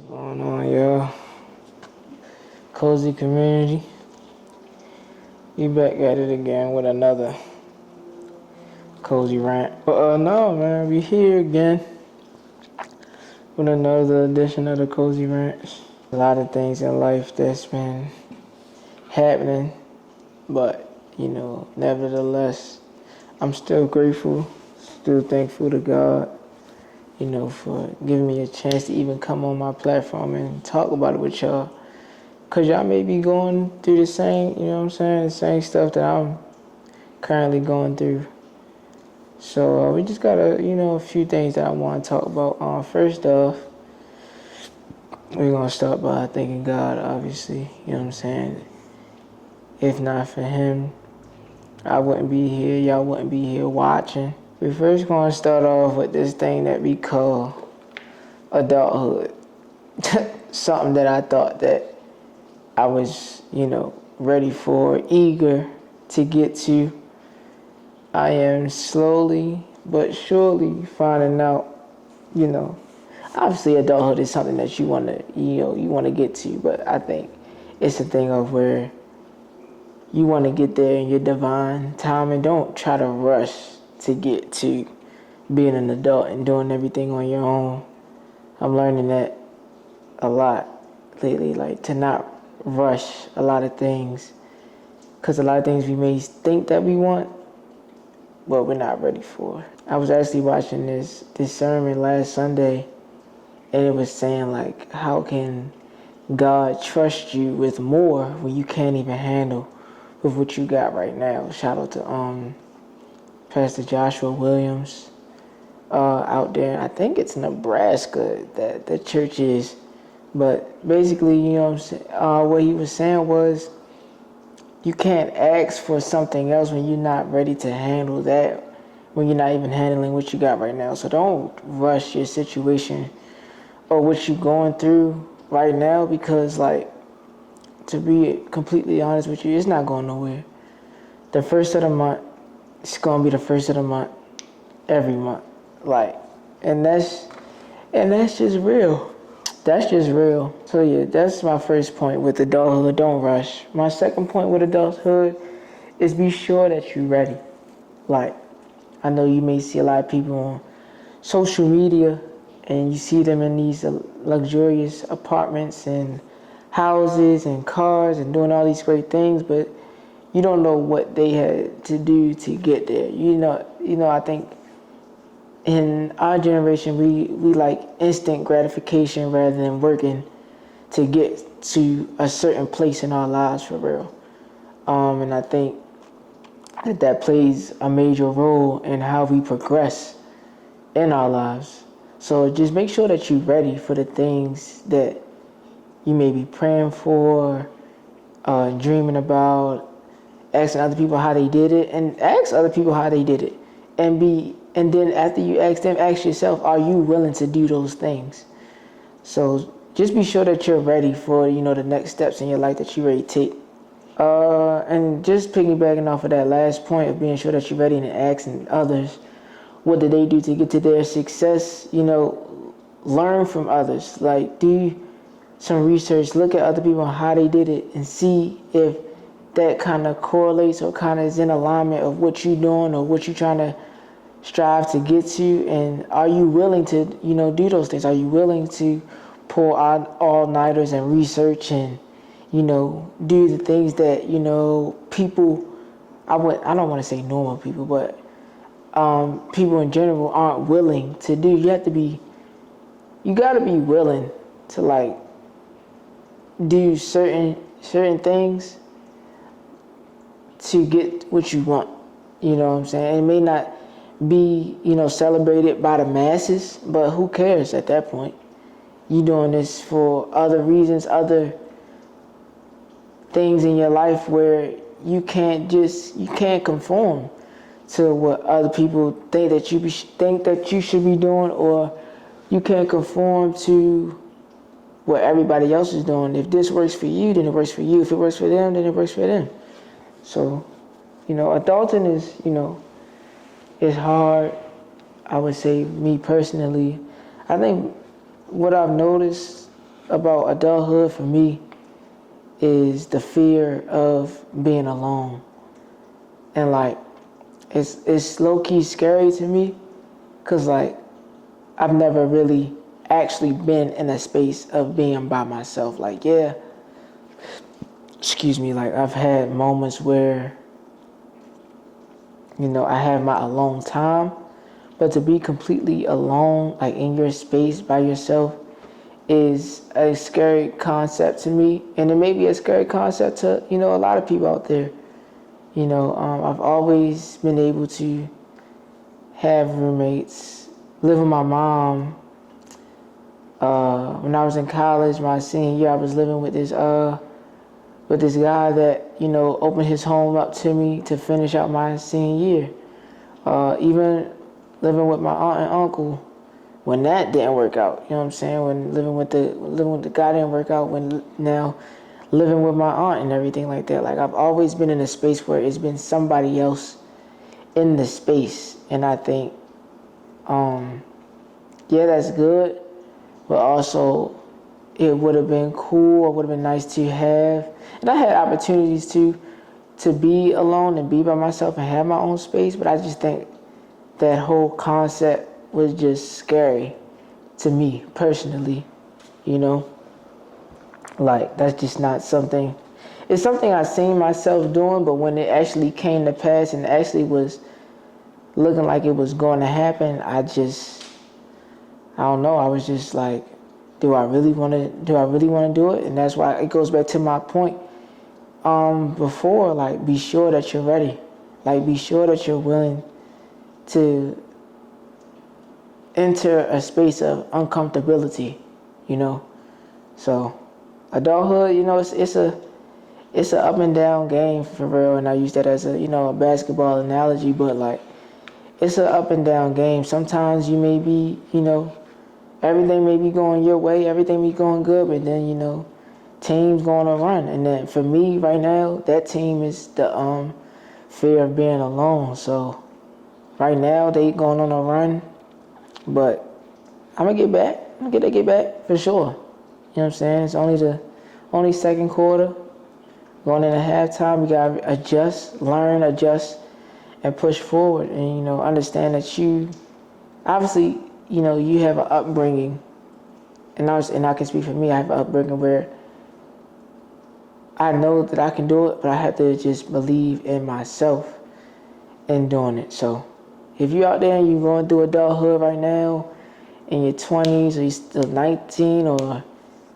Going on, y'all? Cozy community. We back at it again with another cozy rant. But no, man, we here again with another edition of the cozy rants. A lot of things in life that's been happening, but nevertheless, I'm still grateful, still thankful to God, for giving me a chance to even come on my platform and talk about it with y'all. Cause y'all may be going through the same, the same stuff that I'm currently going through. So we just got a few things that I want to talk about. First off, we're gonna start by thanking God, obviously. If not for Him, I wouldn't be here. Y'all wouldn't be here watching. We're first gonna start off with this thing that we call adulthood. Something that I thought that I was, ready for, eager to get to. I am slowly but surely finding out, obviously adulthood is something that you want to get to, but I think it's a thing of where you want to get there in your divine time and don't try to rush to get to being an adult and doing everything on your own. I'm learning that a lot lately, like to not rush a lot of things, because a lot of things we may think that we want, but we're not ready for. I was actually watching this sermon last Sunday, and it was saying like, how can God trust you with more when you can't even handle with what you got right now? Shout out to Pastor Joshua Williams out there. I think it's Nebraska that the church is. But basically, what he was saying was, you can't ask for something else when you're not ready to handle that, when you're not even handling what you got right now. So don't rush your situation or what you're going through right now, because, to be completely honest with you, it's not going nowhere. The first of the month, it's going to be the first of the month every month. And that's just real. That's just real. So yeah, that's my first point with adulthood. Don't rush. My second point with adulthood is be sure that you're ready. I know you may see a lot of people on social media and you see them in these luxurious apartments and houses and cars and doing all these great things, but you don't know what they had to do to get there. I think in our generation, we like instant gratification rather than working to get to a certain place in our lives for real. And I think that plays a major role in how we progress in our lives. So just make sure that you're ready for the things that you may be praying for, dreaming about, asking other people how they did it, and ask other people how they did it. And then after you ask them, ask yourself, are you willing to do those things? So just be sure that you're ready for, the next steps in your life that you're ready to take. And just piggybacking off of that last point of being sure that you're ready and asking others, what did they do to get to their success? Learn from others. Do some research, look at other people and how they did it, and see if that kind of correlates or kind of is in alignment of what you're doing or what you're trying to strive to get to. And are you willing to, do those things? Are you willing to pull out all-nighters and research and, do the things that, people, I don't want to say normal people, but people in general aren't willing to do. You got to be willing to do certain things to get what you want. You know what I'm saying? It may not be, celebrated by the masses, but who cares at that point? You doing this for other reasons, other things in your life where you can't conform to what other people think that you should be doing, or you can't conform to what everybody else is doing. If this works for you, then it works for you. If it works for them, then it works for them. So, adulting is hard. I would say, me personally, I think what I've noticed about adulthood for me is the fear of being alone. And like, it's low-key scary to me because like, I've never really actually been in a space of being by myself. Like, yeah, like I've had moments where, I have my alone time, but to be completely alone, like in your space by yourself, is a scary concept to me. And it may be a scary concept to, a lot of people out there. I've always been able to have roommates, live with my mom. When I was in college, my senior year, I was living with this guy that, opened his home up to me to finish out my senior year. Even living with my aunt and uncle, when that didn't work out, you know what I'm saying? When living with the guy didn't work out, when now living with my aunt and everything like that. Like, I've always been in a space where it's been somebody else in the space. And I think, yeah, that's good, but also it would have been cool, it would have been nice to have. And I had opportunities to be alone and be by myself and have my own space, but I just think that whole concept was just scary to me personally, Like, that's just not something, it's something I seen myself doing, but when it actually came to pass and actually was looking like it was going to happen, I don't know, I was just like, do I really want to do it? And that's why it goes back to my point before, like, be sure that you're ready. Like, be sure that you're willing to enter a space of uncomfortability, So adulthood, it's a up and down game for real, and I use that as a basketball analogy, but like, it's an up and down game. Sometimes you may be, everything may be going your way, everything be going good, but then, team's going to run. And then for me right now, that team is the fear of being alone. So right now they going on a run, but I'm going to get back. I'm going to get back for sure. You know what I'm saying? It's only second quarter. Going into halftime, we got to adjust, and push forward. And, understand that you, obviously, you have an upbringing, and I can speak for me, I have an upbringing where I know that I can do it, but I have to just believe in myself in doing it. So if you're out there and you're going through adulthood right now, in your 20s, or you're still 19 or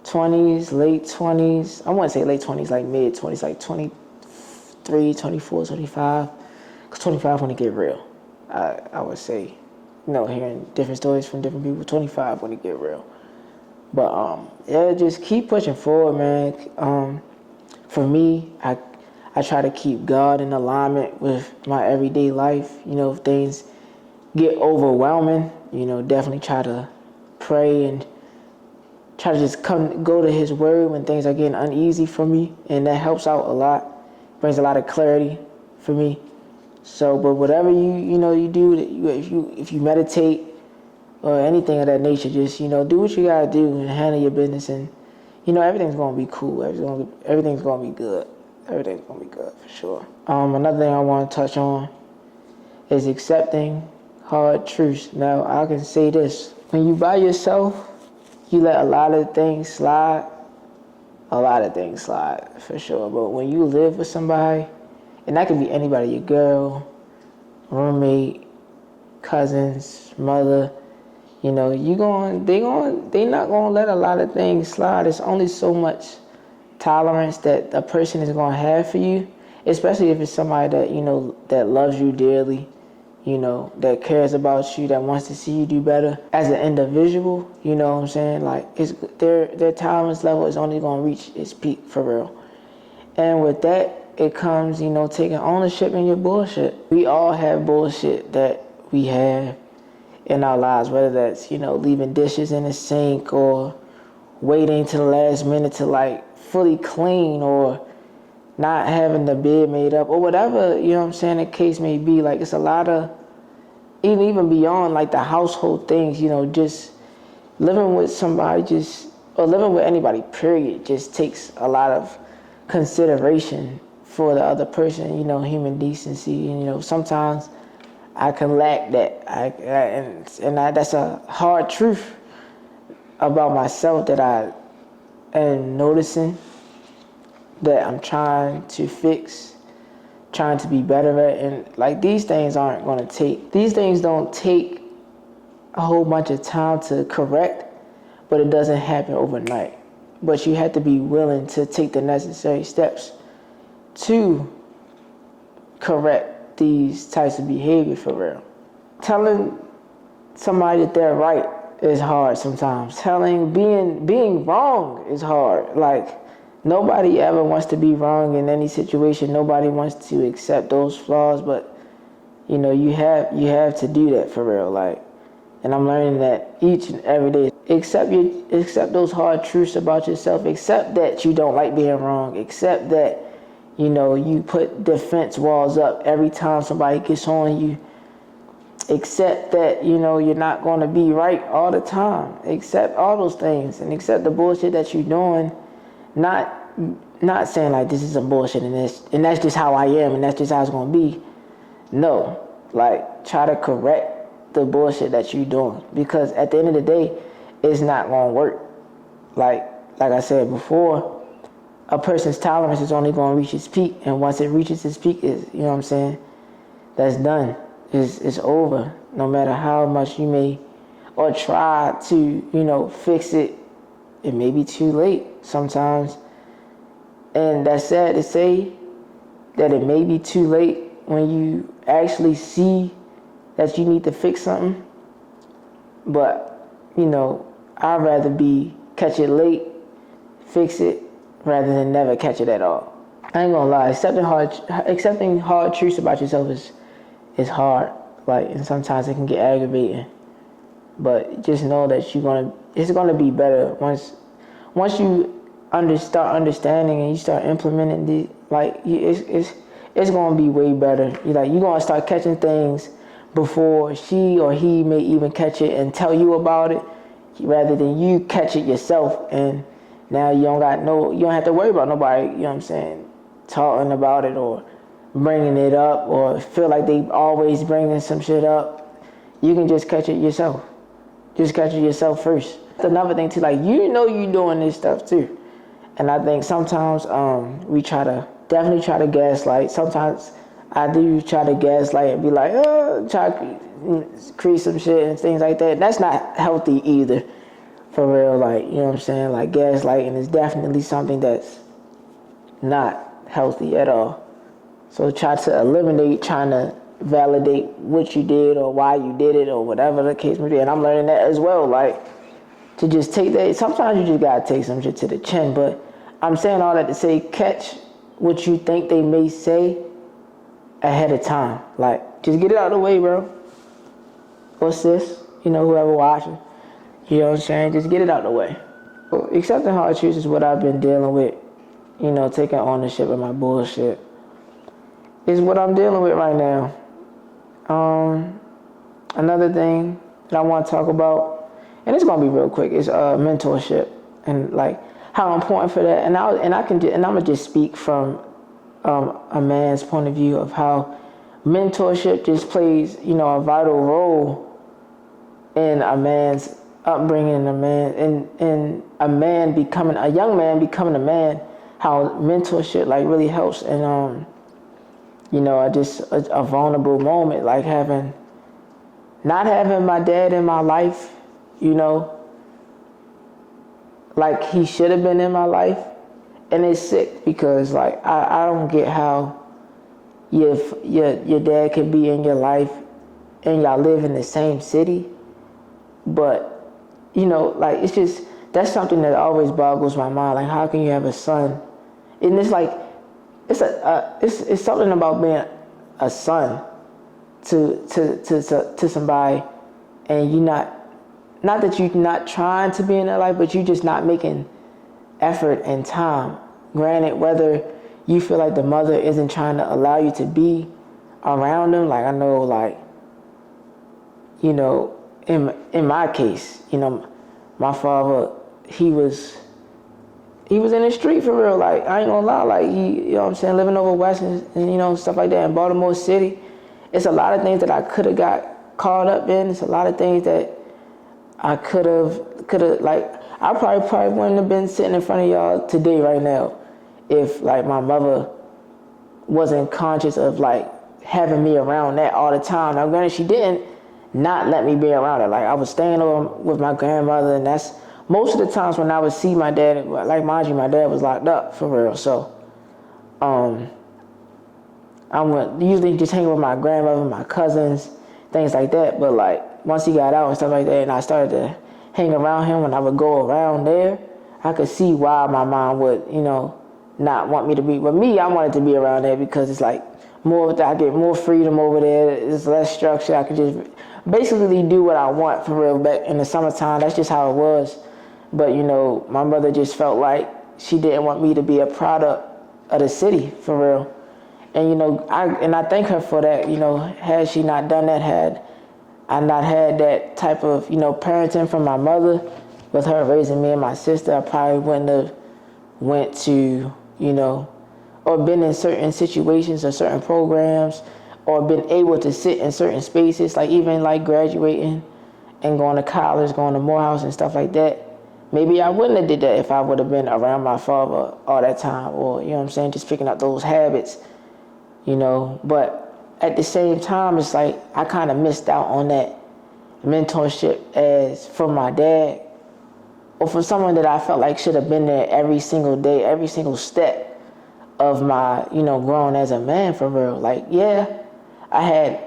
20s, late 20s, I wouldn't say late 20s, like mid 20s, like 23, 24, 25, because 25 when it get real. I would say, hearing different stories from different people, 25 when it get real. But yeah, just keep pushing forward, man. For me, I try to keep God in alignment with my everyday life. If things get overwhelming, definitely try to pray and try to just go to His Word when things are getting uneasy for me, and that helps out a lot, brings a lot of clarity for me. So, but whatever you do, if you meditate or anything of that nature, just do what you gotta do and handle your business, and everything's gonna be cool. Everything's gonna be good. Everything's gonna be good for sure. Another thing I want to touch on is accepting hard truths. Now, I can say this: when you by yourself, you let a lot of things slide. A lot of things slide for sure. But when you live with somebody, and that could be anybody, your girl, roommate, cousins, mother, they not gonna let a lot of things slide. There's only so much tolerance that a person is gonna have for you, especially if it's somebody that that loves you dearly, that cares about you, that wants to see you do better as an individual. You know what I'm saying? Like, it's their tolerance level is only gonna reach its peak for real. And with that, it comes, taking ownership in your bullshit. We all have bullshit that we have in our lives, whether that's, leaving dishes in the sink, or waiting to the last minute to fully clean, or not having the bed made up, or whatever, the case may be. Like, it's a lot of, even beyond the household things, just living with somebody, just or living with anybody, period, just takes a lot of consideration for the other person, human decency. And, sometimes I can lack that. That's a hard truth about myself that I am noticing, that I'm trying to fix, trying to be better at. And like, these things don't take a whole bunch of time to correct, but it doesn't happen overnight. But you have to be willing to take the necessary steps to correct these types of behavior, for real. Telling somebody that they're right is hard sometimes. Being wrong is hard. Like, nobody ever wants to be wrong in any situation. Nobody wants to accept those flaws, but you have to do that, for real. Like, and I'm learning that each and every day. Accept those hard truths about yourself. Accept that you don't like being wrong. Accept that you put defense walls up every time somebody gets on you. Accept that you're not going to be right all the time. Accept all those things, and accept the bullshit that you're doing. Not saying like, this is some bullshit and that's just how I am and that's just how it's going to be. No, like, try to correct the bullshit that you're doing, because at the end of the day, it's not going to work. Like I said before, a person's tolerance is only going to reach its peak, and once it reaches its peak, that's done. It's over. No matter how much you may or try to fix it, it may be too late sometimes. And that's sad to say, that it may be too late when you actually see that you need to fix something. But I'd rather catch it late, fix it, rather than never catch it at all. I ain't gonna lie, accepting hard truths about yourself is hard. Like, and sometimes it can get aggravating. But just know that it's gonna be better once you start understanding and you start implementing it's gonna be way better. You're gonna start catching things before she or he may even catch it and tell you about it, rather than you catch it yourself, and now you don't have to worry about nobody, talking about it or bringing it up, or feel like they always bringing some shit up. You can just catch it yourself. Just catch it yourself first. Another thing too, you're doing this stuff too. And I think sometimes we definitely try to gaslight. Sometimes I do try to gaslight and be like, try to create some shit and things like that. That's not healthy either, for real. Like, Like, gaslighting is definitely something that's not healthy at all. So try to eliminate trying to validate what you did or why you did it or whatever the case may be. And I'm learning that as well. Like, to just take that. Sometimes you just gotta take some shit to the chin. But I'm saying all that to say, catch what you think they may say ahead of time. Like, just get it out of the way, bro. Or sis, whoever watching. You know what I'm saying? Just get it out of the way. Well, accepting hard truths is what I've been dealing with. Taking ownership of my bullshit is what I'm dealing with right now. Another thing that I want to talk about, and it's gonna be real quick, is mentorship, and like how important for that. And I'm gonna just speak from a man's point of view of how mentorship just plays, a vital role in a man's upbringing, in a young man becoming a man. How mentorship really helps, and just a vulnerable moment, like not having my dad in my life, like he should have been in my life. And it's sick because I don't get how your dad could be in your life and y'all live in the same city, but it's just, that's something that always boggles my mind. Like, how can you have a son? And it's like, it's something about being a son to somebody, and you're not that you're not trying to be in their life, but you're just not making effort and time. Granted, whether you feel like the mother isn't trying to allow you to be around them, like I know, in my case, my father, he was in the street for real. Like, I ain't gonna lie. Like, he, you know what I'm saying, living over west and you know, stuff like that in Baltimore City. It's a lot of things that I could have got caught up in. It's a lot of things that I could have, like, I probably wouldn't have been sitting in front of y'all today right now if, like, my mother wasn't conscious of, like, having me around that all the time. Now, granted, she didn't not let me be around it. Like, I was staying over with my grandmother, and that's most of the times when I would see my dad. Like, mind you, my dad was locked up for real, so I would usually just hang with my grandmother, my cousins, things like that. But like, once he got out and stuff like that, and I started to hang around him, when I would go around there, I could see why my mom would, you know, not want me to be. But me, I wanted to be around there because it's like more. I get more freedom over there. It's less structure. I could just basically do what I want for real. Back in the summertime, that's just how it was. But you know, my mother just felt like she didn't want me to be a product of the city for real. And you know, I thank her for that. You know, had she not done that, had I not had that type of, you know, parenting from my mother, with her raising me and my sister, I probably wouldn't have went to, you know, or been in certain situations or certain programs, or been able to sit in certain spaces, like even like graduating and going to college, going to Morehouse and stuff like that. Maybe I wouldn't have did that if I would have been around my father all that time, or, you know what I'm saying, just picking up those habits. You know, but at the same time, it's like I kind of missed out on that mentorship as from my dad, or from someone that I felt like should have been there every single day, every single step of my, you know, growing as a man for real. Like, yeah, I had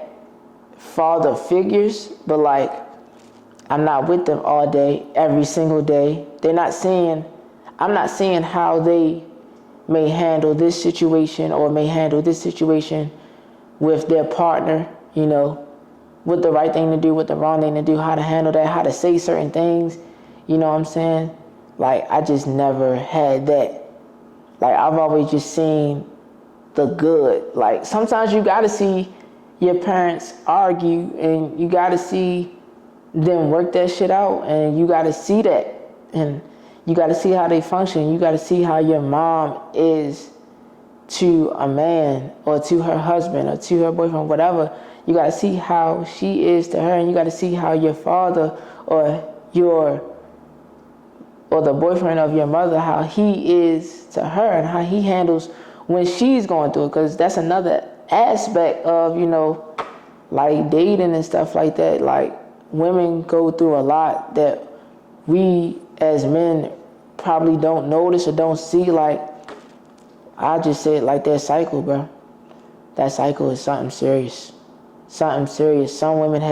father figures, but like, I'm not with them all day, every single day. I'm not seeing how they may handle this situation, or may handle this situation with their partner, you know, what the right thing to do, what the wrong thing to do, how to handle that, how to say certain things, you know what I'm saying? Like, I just never had that. Like, I've always just seen the good. Like, sometimes you gotta see your parents argue, and you gotta see them work that shit out, and you gotta see that, and you got to see how they function. You got to see how your mom is to a man, or to her husband, or to her boyfriend, whatever. You got to see how she is to her, and you got to see how your father, or the boyfriend of your mother, how he is to her, and how he handles when she's going through it. Because that's another aspect of, you know, like dating and stuff like that. Like, women go through a lot that we as men probably don't notice or don't see. Like, I just said, like, that cycle, bro. That cycle is something serious. Something serious. Some women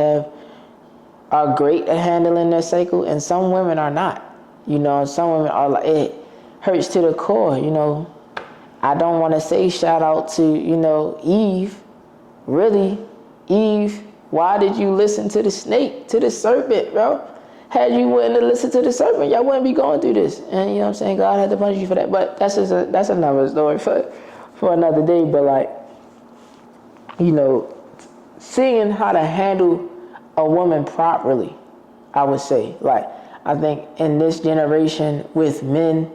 are great at handling their cycle, and some women are not. You know, some women are like, it hurts to the core, you know. I don't want to say shout out to, you know, Eve. Really, Eve, why did you listen to the snake, to the serpent, bro? Had you wouldn't have listened to the serpent, y'all wouldn't be going through this. And you know what I'm saying? God had to punish you for that. But that's another story for another day. But like, you know, seeing how to handle a woman properly, I would say. Like, I think in this generation with men,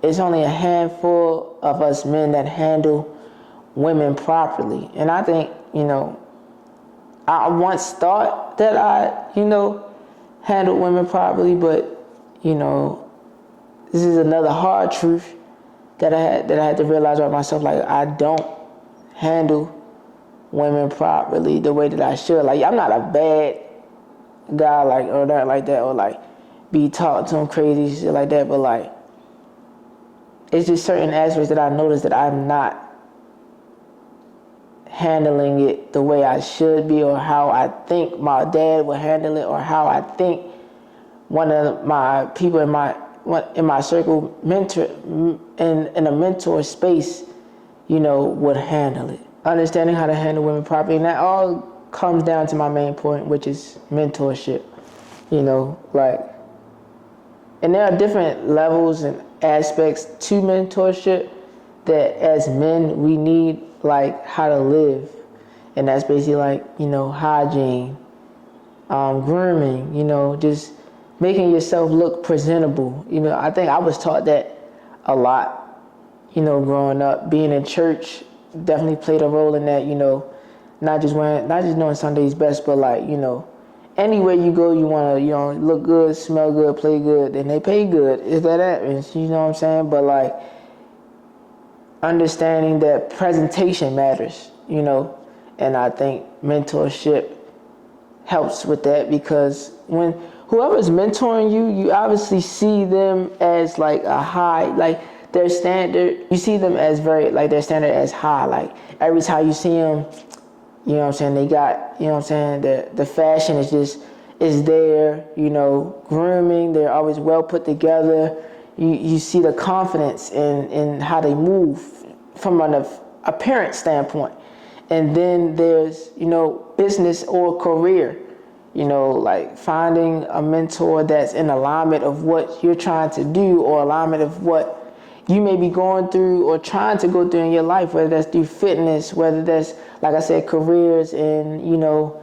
it's only a handful of us men that handle women properly. And I think, you know, I once thought that I, you know, handle women properly, but you know, this is another hard truth that I had to realize about myself. Like, I don't handle women properly the way that I should. Like, I'm not a bad guy, like, or that, like that, or like be talking to him crazy shit like that. But like, it's just certain aspects that I noticed that I'm not handling it the way I should be, or how I think my dad would handle it, or how I think one of my people in my circle, in a mentor space, you know, would handle it. Understanding how to handle women properly, and that all comes down to my main point, which is mentorship. You know, like, and there are different levels and aspects to mentorship that as men we need, like how to live. And that's basically like, you know, hygiene, grooming, you know, just making yourself look presentable. You know, I think I was taught that a lot, you know, growing up. Being in church definitely played a role in that, you know, not just knowing Sunday's best, but like, you know, anywhere you go, you want to, you know, look good, smell good, play good, and they pay good, if that happens, you know what I'm saying? But like, understanding that presentation matters, you know, and I think mentorship helps with that, because when whoever's mentoring you, you obviously see them as like a high, like their standard, you see them as very, like their standard as high. Like every time you see them, you know what I'm saying, they got, you know what I'm saying, the fashion is there, you know, grooming, they're always well put together. You see the confidence in how they move from an appearance standpoint. And then there's, you know, business or career, you know, like finding a mentor that's in alignment of what you're trying to do, or alignment of what you may be going through or trying to go through in your life, whether that's through fitness, whether that's, like I said, careers in, you know,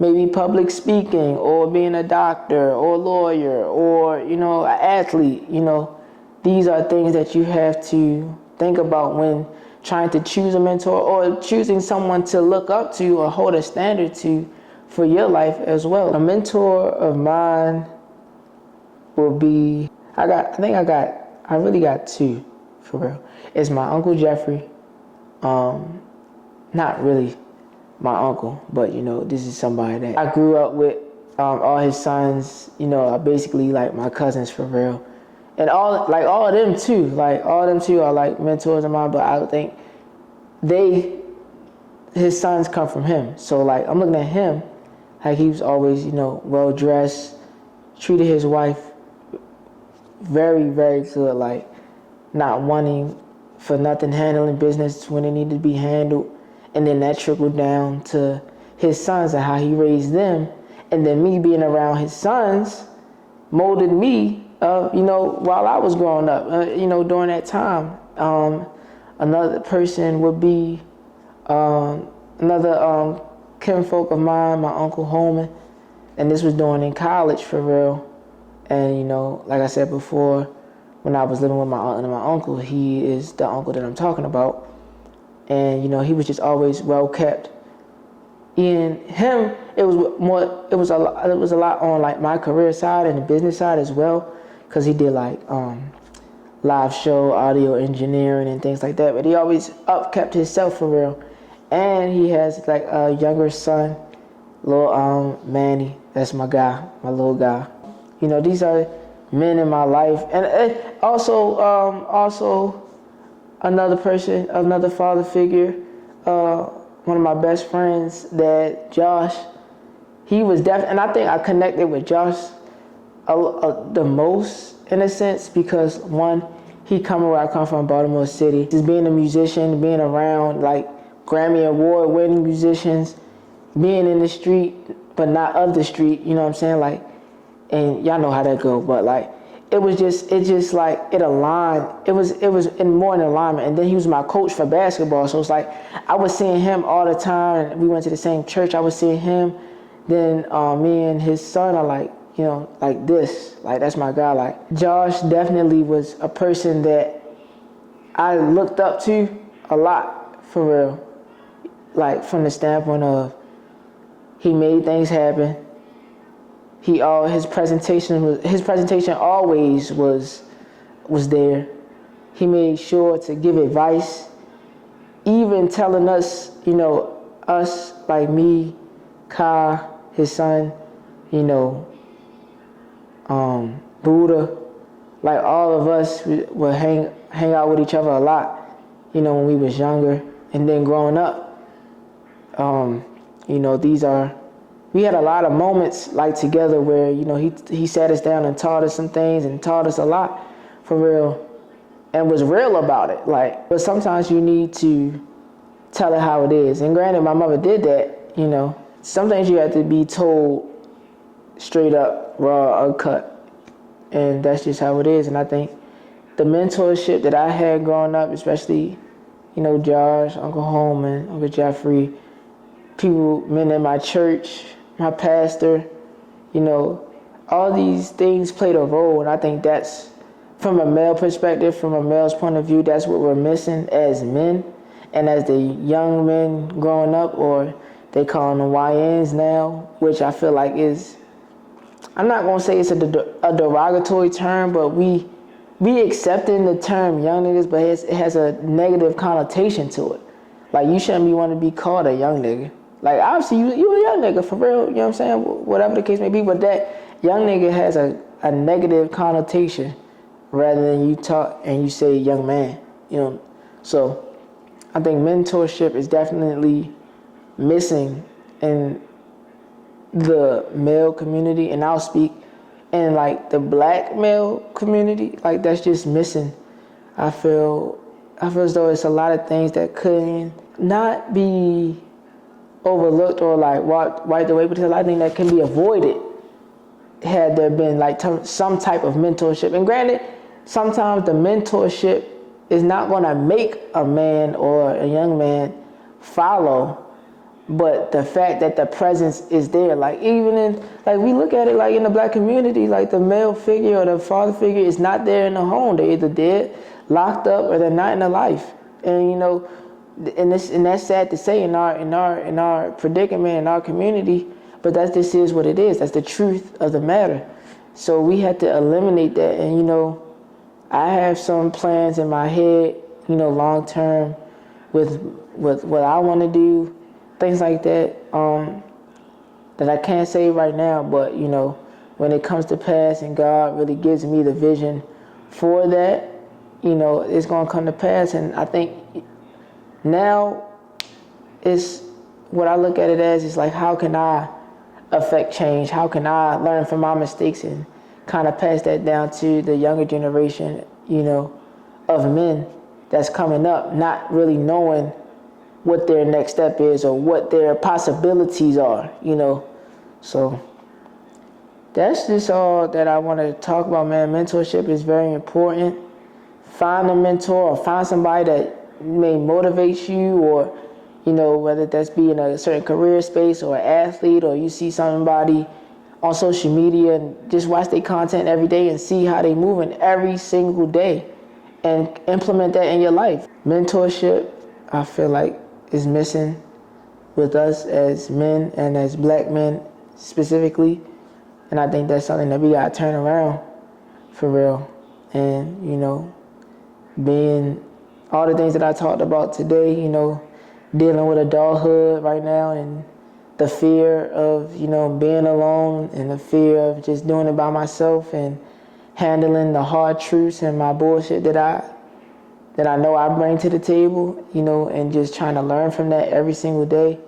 maybe public speaking, or being a doctor or lawyer, or, you know, an athlete. You know, these are things that you have to think about when trying to choose a mentor, or choosing someone to look up to or hold a standard to for your life as well. A mentor of mine will be, I really got two, for real. It's my Uncle Jeffrey. Not really my uncle, but, you know, this is somebody that I grew up with. All his sons, you know, are basically like my cousins, for real. And all of them too, like all of them too are like mentors of mine, but I think his sons come from him. So like, I'm looking at him, like he was always, you know, well dressed, treated his wife very, very good, like not wanting for nothing, handling business when it needed to be handled. And then that trickled down to his sons and how he raised them. And then me being around his sons molded me, you know, while I was growing up, you know, during that time. Another person would be another kinfolk of mine, my Uncle Holman. And this was during in college, for real. And, you know, like I said before, when I was living with my aunt and my uncle, he is the uncle that I'm talking about. And, you know, he was just always well kept. In him, it was a lot on like my career side and the business side as well, because he did like live show, audio engineering and things like that. But he always upkept himself, for real. And he has like a younger son, little Manny. That's my guy, my little guy. You know, these are men in my life. And also another person, another father figure, one of my best friends, that Josh, he was definitely, and I think I connected with Josh the most in a sense, because one, he come where I come from, Baltimore City. Just being a musician, being around like Grammy Award winning musicians, being in the street, but not of the street, you know what I'm saying? Like, and y'all know how that go, but like, it just like, it aligned. It was in more in alignment. And then he was my coach for basketball. So it's like, I was seeing him all the time. We went to the same church. I was seeing him. Then me and his son are like, you know, like this. Like, that's my guy. Like, Josh definitely was a person that I looked up to a lot, for real. Like, from the standpoint of, he made things happen. His presentation always was there. He made sure to give advice, even telling us, you know, us, like me, Kai, his son, you know, Buddha, like all of us would hang out with each other a lot, you know, when we was younger. And then growing up, you know, we had a lot of moments like together where, you know, he sat us down and taught us some things and taught us a lot, for real, and was real about it. Like, but sometimes you need to tell it how it is. And granted, my mother did that, you know. Some things you have to be told straight up, raw, uncut. And that's just how it is. And I think the mentorship that I had growing up, especially, you know, Josh, Uncle Holman, Uncle Jeffrey, men in my church, my pastor, you know, all these things played a role, and I think that's, from a male perspective, from a male's point of view, that's what we're missing as men. And as the young men growing up, or they call them YNs now, which I feel like is, I'm not going to say it's a derogatory term, but we accepting the term young niggas, but it has a negative connotation to it. Like, you shouldn't be wanting to be called a young nigga. Like, obviously, you a young nigga, for real, you know what I'm saying? Whatever the case may be, but that young nigga has a negative connotation rather than you talk and you say young man, you know? So I think mentorship is definitely missing in the male community, and I'll speak in like the black male community, like that's just missing. I feel as though it's a lot of things that couldn't not be overlooked or like wiped away, but there's a lot of things that can be avoided had there been like some type of mentorship. And granted, sometimes the mentorship is not going to make a man or a young man follow, but the fact that the presence is there, like even in, like we look at it like in the black community, like the male figure or the father figure is not there in the home. They're either dead, locked up, or they're not in the life. And you know, and that's sad to say in our predicament in our community, but this is what it is. That's the truth of the matter. So we had to eliminate that. And you know, I have some plans in my head, you know, long term with what I want to do, things like that, that I can't say right now, but you know, when it comes to pass and God really gives me the vision for that, you know, it's gonna come to pass. And I think now it's what I look at it as is like, how can I affect change? How can I learn from my mistakes and kind of pass that down to the younger generation, you know, of men that's coming up, not really knowing what their next step is or what their possibilities are, you know. So that's just all that I want to talk about, man. Mentorship is very important. Find a mentor or find somebody that may motivate you, or, you know, whether that's be in a certain career space or an athlete, or you see somebody on social media and just watch their content every day and see how they moving every single day and implement that in your life. Mentorship, I feel like, is missing with us as men and as black men specifically. And I think that's something that we gotta turn around for real. And, you know, being all the things that I talked about today, you know, dealing with adulthood right now and the fear of, you know, being alone and the fear of just doing it by myself and handling the hard truths and my bullshit that I know I bring to the table, you know, and just trying to learn from that every single day.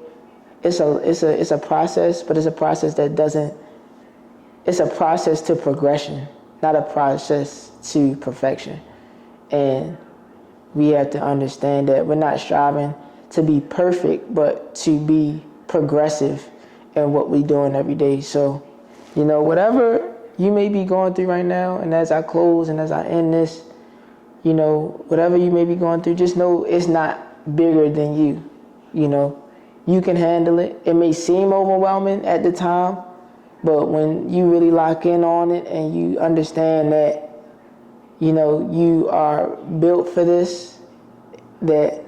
It's a process, but it's a process that doesn't, it's a process to progression, not a process to perfection. And we have to understand that we're not striving to be perfect, but to be progressive in what we're doing every day. So, you know, whatever you may be going through right now, and as I close and as I end this, you know, whatever you may be going through, just know it's not bigger than you. You know, you can handle it. It may seem overwhelming at the time, but when you really lock in on it and you understand that, you know, you are built for this, that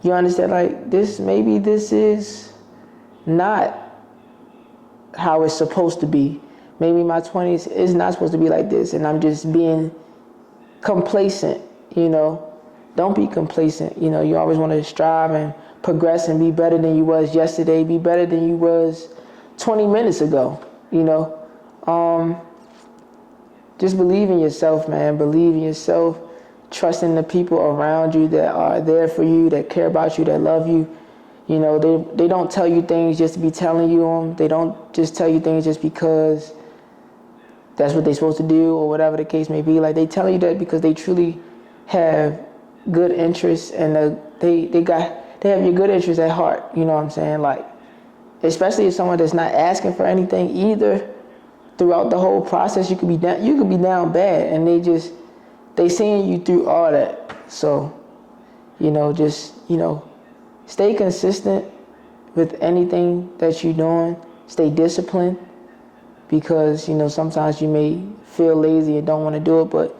you understand, like, maybe this is not how it's supposed to be. Maybe my 20s is not supposed to be like this, and I'm just being complacent, you know. Don't be complacent. You know, you always want to strive and progress and be better than you was yesterday, be better than you was 20 minutes ago, you know. Just believe in yourself, man. Believe in yourself. Trust in the people around you that are there for you, that care about you, that love you. You know, they don't tell you things just to be telling you them. They don't just tell you things just because that's what they're supposed to do or whatever the case may be. Like, they tell you that because they truly have good interests, and they have your good interests at heart. You know what I'm saying? Like, especially if someone that's not asking for anything either. Throughout the whole process, you could be down bad, and they seeing you through all that. So, you know, just, you know, stay consistent with anything that you're doing. Stay disciplined. because, you know, sometimes you may feel lazy and don't want to do it, but,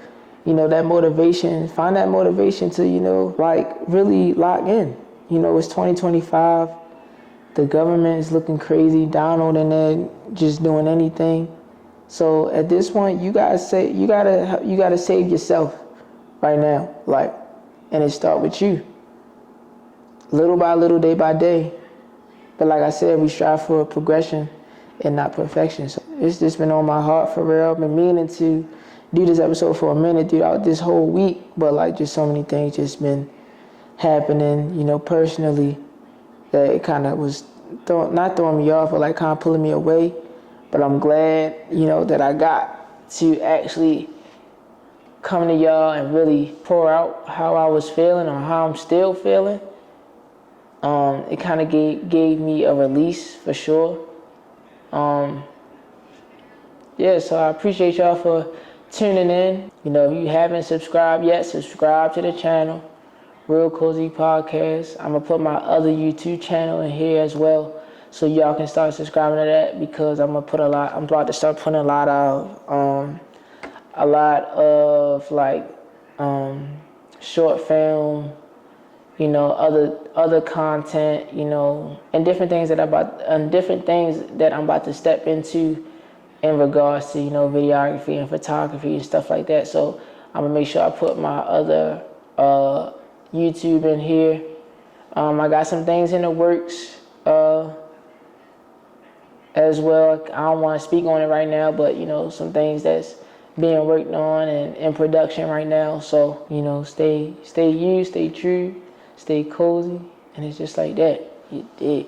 you know, that motivation, find that motivation to, you know, like really lock in. You know, it's 2025. The government is looking crazy. Donald and there just doing anything. So at this point, you gotta save yourself right now, like, and it start with you, little by little, day by day. But like I said, we strive for progression and not perfection. So it's just been on my heart for real. I've been meaning to do this episode for a minute throughout this whole week, but like just so many things just been happening, you know, personally, that it kind of was not throwing me off, but like kind of pulling me away. But I'm glad, you know, that I got to actually come to y'all and really pour out how I was feeling or how I'm still feeling. It kind of gave me a release for sure. Yeah, so I appreciate y'all for tuning in. You know, if you haven't subscribed yet, subscribe to the channel, Real Cozy Podcast. I'm gonna put my other YouTube channel in here as well, so y'all can start subscribing to that, because I'm about to start putting a lot of like short film, you know, other content, you know, and different things that I'm about to step into in regards to, you know, videography and photography and stuff like that. So I'm gonna make sure I put my other YouTube in here. I got some things in the works as well. I don't want to speak on it right now, but, you know, some things that's being worked on and in production right now. So, you know, stay you, stay true, stay cozy, and it's just like that. You dig.